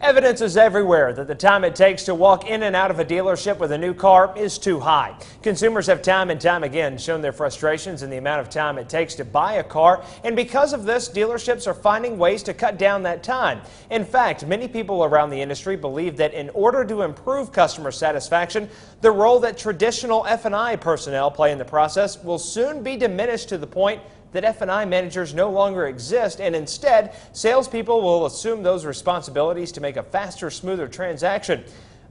Evidence is everywhere that the time it takes to walk in and out of a dealership with a new car is too high. Consumers have time and time again shown their frustrations in the amount of time it takes to buy a car, and because of this, dealerships are finding ways to cut down that time. In fact, many people around the industry believe that in order to improve customer satisfaction, the role that traditional F&I personnel play in the process will soon be diminished to the point that F&I managers no longer exist, and instead, salespeople will assume those responsibilities to make a faster, smoother transaction.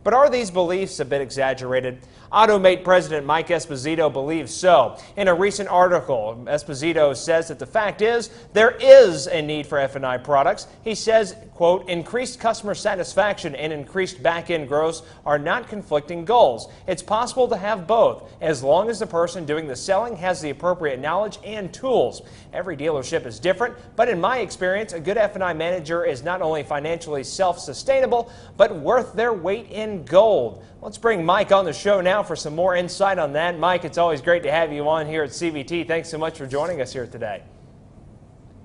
But are these beliefs a bit exaggerated? Automate President Mike Esposito believes so. In a recent article, Esposito says that the fact is there is a need for F&I products. He says, quote, increased customer satisfaction and increased back-end growth are not conflicting goals. It's possible to have both as long as the person doing the selling has the appropriate knowledge and tools. Every dealership is different, but in my experience, a good F&I manager is not only financially self-sustainable, but worth their weight in gold. Let's bring Mike on the show now for some more insight on that. Mike, it's always great to have you on here at CBT. Thanks so much for joining us here today.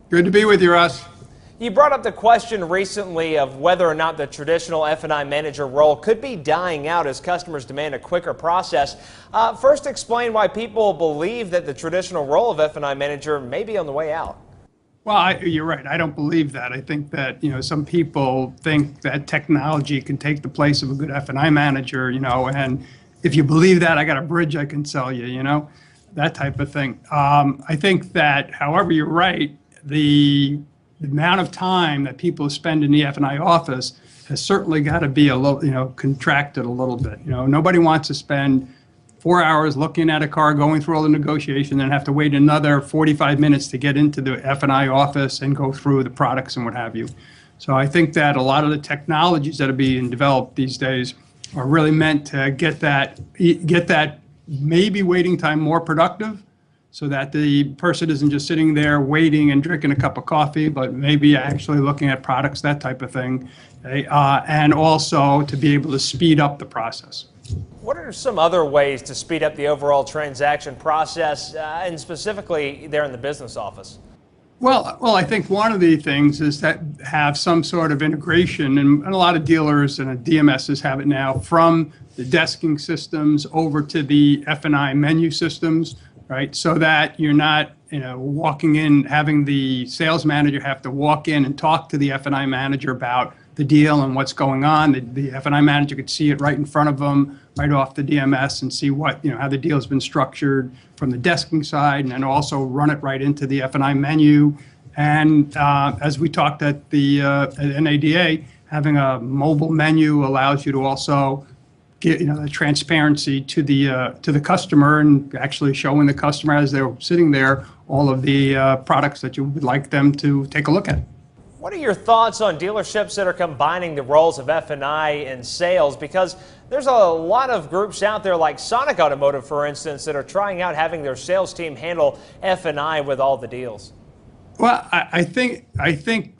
Good to be with you, Russ. You brought up the question recently of whether or not the traditional F&I manager role could be dying out as customers demand a quicker process. First, explain why people believe that the traditional role of F&I manager may be on the way out. Well, you're right. I don't believe that. I think that, some people think that technology can take the place of a good F&I manager, and if you believe that, I got a bridge I can sell you, that type of thing. I think that, however, you're right, the amount of time that people spend in the F&I office has certainly got to be a little, contracted a little bit. Nobody wants to spend 4 hours looking at a car, going through all the negotiation, and have to wait another 45 minutes to get into the F&I office and go through the products and what have you. So I think that a lot of the technologies that are being developed these days are really meant to get that maybe waiting time more productive, so that the person isn't just sitting there waiting and drinking a cup of coffee, but maybe actually looking at products, that type of thing, and also to be able to speed up the process. What are some other ways to speed up the overall transaction process, and specifically there in the business office? Well, I think one of the things is that have some sort of integration, and a lot of dealers and DMSs have it now, from the desking systems over to the F&I menu systems, right? So that you're not, walking in, having the sales manager have to walk in and talk to the F&I manager about the deal and what's going on. The F&I manager could see it right in front of them, right off the DMS, and see what, how the deal's been structured from the desking side, and then also run it right into the F&I menu. And as we talked at the at NADA, having a mobile menu allows you to also get, the transparency to the customer, and actually showing the customer as they're sitting there all of the products that you would like them to take a look at. What are your thoughts on dealerships that are combining the roles of F&I and sales? Because there's a lot of groups out there like Sonic Automotive, for instance, that are trying out having their sales team handle F&I with all the deals. Well, I think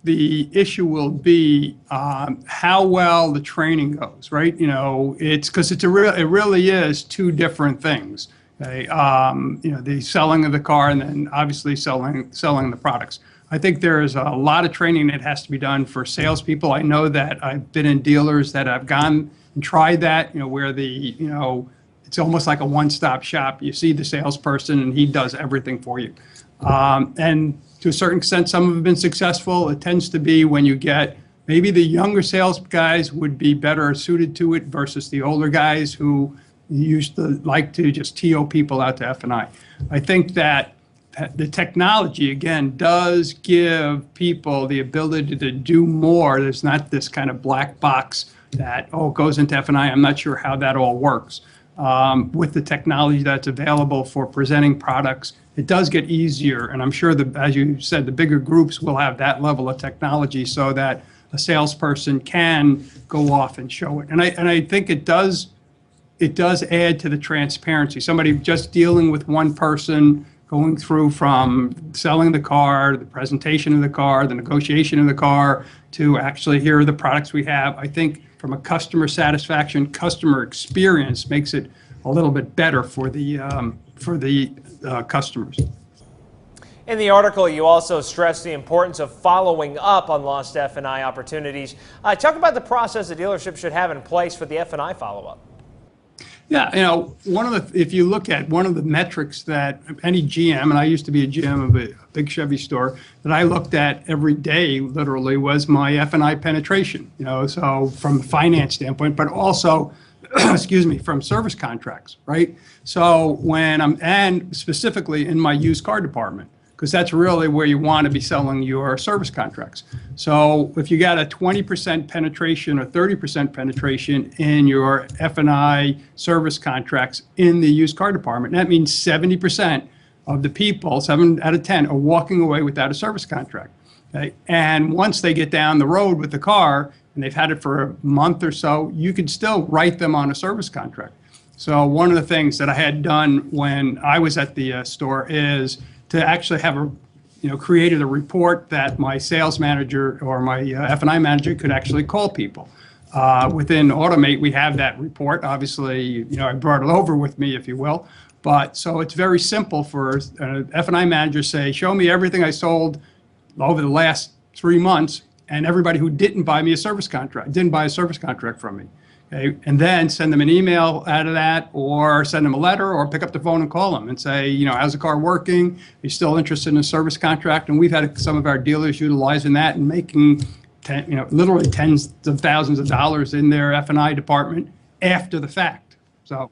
the issue will be how well the training goes, right? It's because it really is two different things. Okay? The selling of the car, and then obviously selling the products. I think there's a lot of training that has to be done for salespeople. I know that I've been in dealers that have gone and tried that, where it's almost like a one-stop shop. You see the salesperson and he does everything for you. And to a certain extent, some have been successful. It tends to be when you get, maybe the younger sales guys would be better suited to it versus the older guys who used to like to just TO people out to F&I. I think that the technology, again, does give people the ability to do more. There's not this kind of black box that, goes into F&I. I'm not sure how that all works. With the technology that's available for presenting products, it does get easier. And I'm sure that, as you said, the bigger groups will have that level of technology so that a salesperson can go off and show it. And I think it does add to the transparency. Somebody just dealing with one person, going through from selling the car, the presentation of the car, the negotiation of the car, to actually, here are the products we have. I think from a customer satisfaction, customer experience makes it a little bit better for the customers. In the article, you also stress the importance of following up on lost F&I opportunities. Talk about the process the dealership should have in place for the F&I follow-up. Yeah, if you look at one of the metrics that any GM, and I used to be a GM of a big Chevy store, that I looked at every day, literally, was my F&I penetration. So from a finance standpoint, but also, excuse me, from service contracts, right? So and specifically in my used car department, because that's really where you want to be selling your service contracts. So if you got a 20% penetration or 30% penetration in your F&I service contracts in the used car department, that means 70% of the people, 7 out of 10, are walking away without a service contract. Okay? And once they get down the road with the car and they've had it for a month or so, you could still write them on a service contract. So one of the things that I had done when I was at the store is to actually have created a report that my sales manager or my F&I manager could actually call people. Within Automate, we have that report. Obviously, I brought it over with me, if you will. But so it's very simple for an F&I manager to say, show me everything I sold over the last 3 months and everybody who didn't buy a service contract from me. Okay, and then send them an email out of that, or send them a letter, or pick up the phone and call them and say, how's the car working? Are you still interested in a service contract? And we've had some of our dealers utilizing that and making, literally tens of thousands of dollars in their F&I department after the fact. So.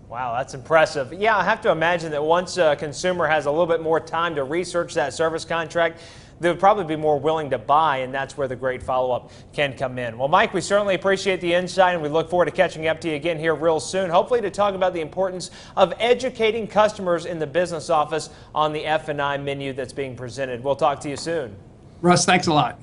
Wow, that's impressive. Yeah, I have to imagine that once a consumer has a little bit more time to research that service contract, they would probably be more willing to buy, and that's where the great follow-up can come in. Well, Mike, we certainly appreciate the insight, and we look forward to catching up to you again here real soon, hopefully to talk about the importance of educating customers in the business office on the F&I menu that's being presented. We'll talk to you soon. Russ, thanks a lot.